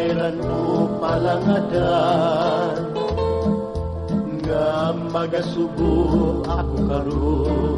kailan mo palangadan nga magasubo ako karon.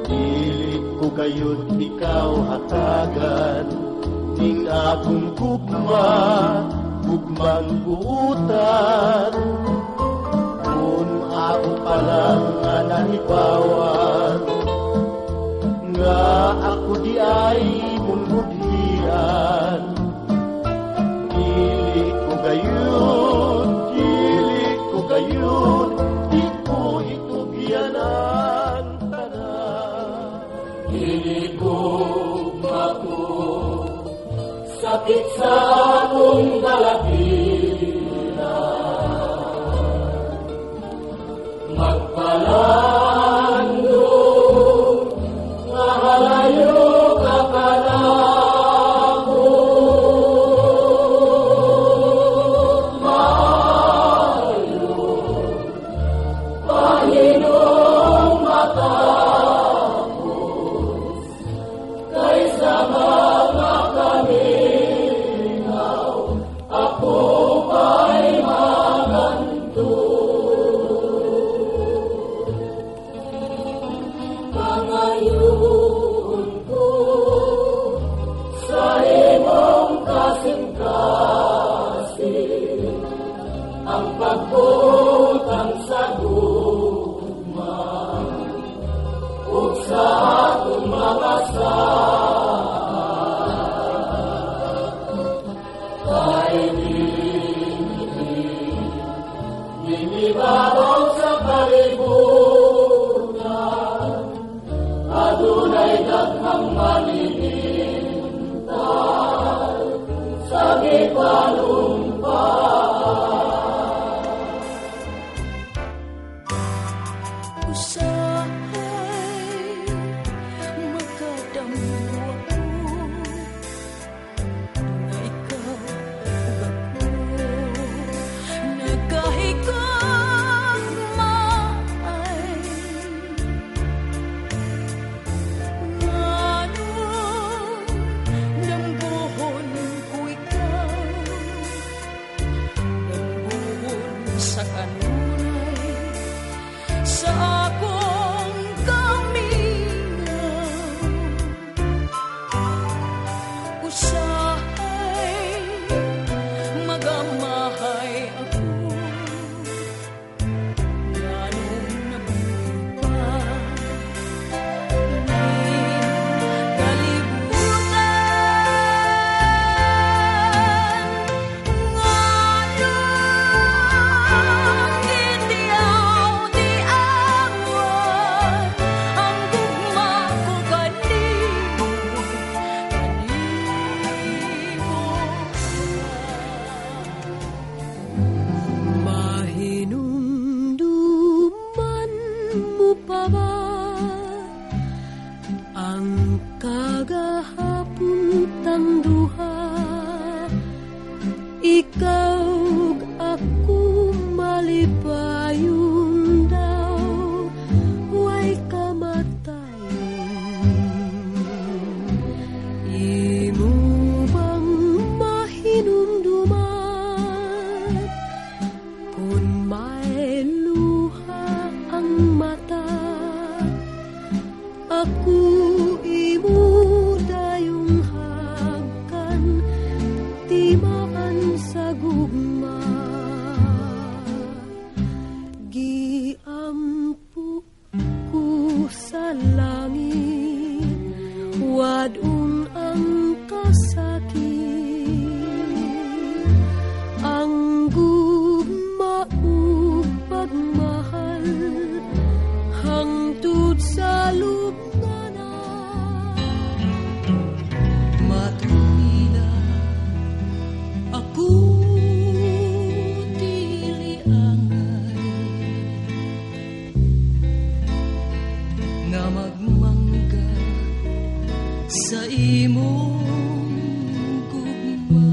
Dili ko kayo't ikaw hatagan ning akong gugma, gugmang buutan. Kung ako palang nga nahibawan nga ako di ay munmudhian. Dili ko gayon, dili ko gayon, di ko itugyan ang tanan. Dili ko mako sakit sa akong dalagilan, magpalando nga halayo ka kanako. Maayo Panginoong matapos kaysa mga kaminaw, ako pa'y maganto. Pangayon ko sa imong kasing-kasing, ang pagbutang sa gugma ug sa atong mga kay dinibabaw sa kalibutan, adunay daghang maninintay sa gipalumpaan. Usahay magkadamo ako na ikaw ug ako nagkahigugmaay. Ngano nambuhon ko ikaw, nambuhon sa kanunay sa akong kaminaw. Usahay magamahay ako, nganong nabuhay pa ning kalibutan. Nganong gitiyaw-tiyawan ang gugma ko kanimo, mahinumduman mo pa ba ang kagahapon tang duha? Ikaw ug ako malipayon daw, way kamatayon. Imo bang mahinumduman kung may luha ang mata? Ako imo dayong hagkan, timaan sa gugma. Giampo ko sa langit, wadung ang kasakit. Ang gugma ug pagmahal hangtod sa lubnganan. Matupila ako dili angay nga magmangga sa imong gugma.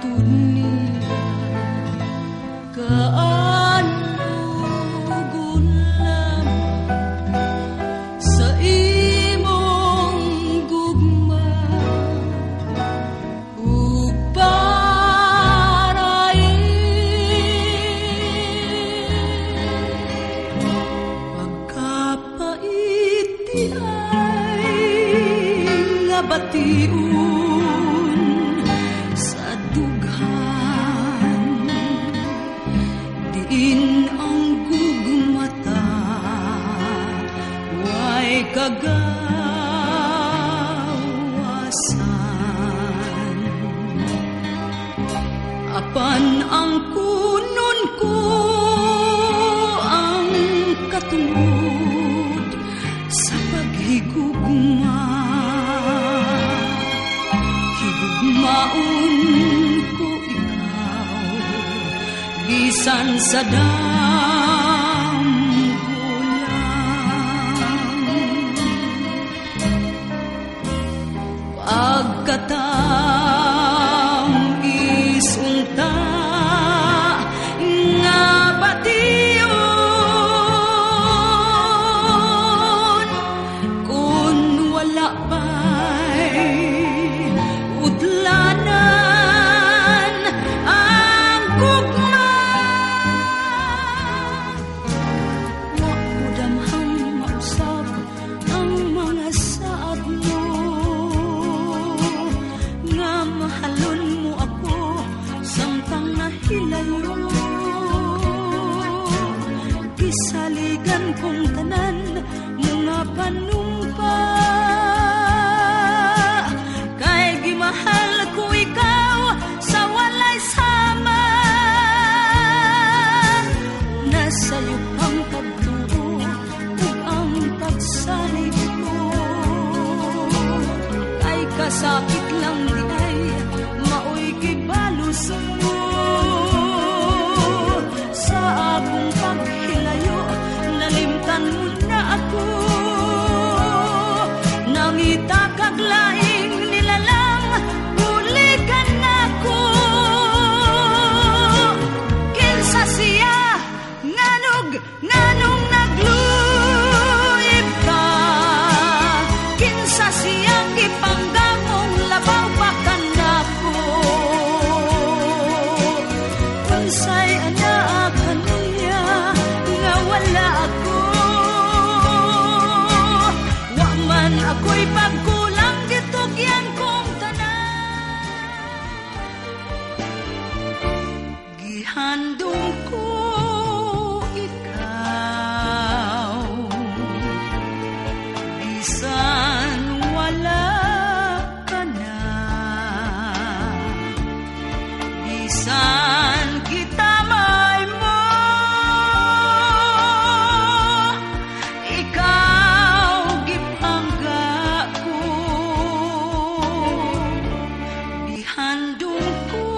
hangtod niya kaanugon lamang sa imong gugma ug parain pagkapait ti ay nga bation sa dughan diin ang gugmata way kagawasan apan ang kunon ko ang katungod sa paghigugma higugmaon ko ikaw bisan sa damgulang pagkatam isunta nga bation kun wala pa'y utlanan ang gugma wa ko damhang mausap ang mga saad mo nga mahalon mo ako samtang nahilayo gisaligan kong tanan mga panumpa kay gimahal ko ikaw sa walay sama nasayo ang pagtuo ug ang pagsalig ko kay kasakit lang di ay maoy kibalos mo sa akong paghilayo nalimtan mo na ako nangitakag laing nilalang bulikan ako kinsa siya nganong nagluyib ka kinsa siyang ipanggamong labaw pa kanako unsay anak kaniya nga wala ako wa man ako'y pagkulang gitugyan kong tanan gihandong ko ikaw bisan wala ka na bisan kita may mo ikaw gipangga ko bihandong ko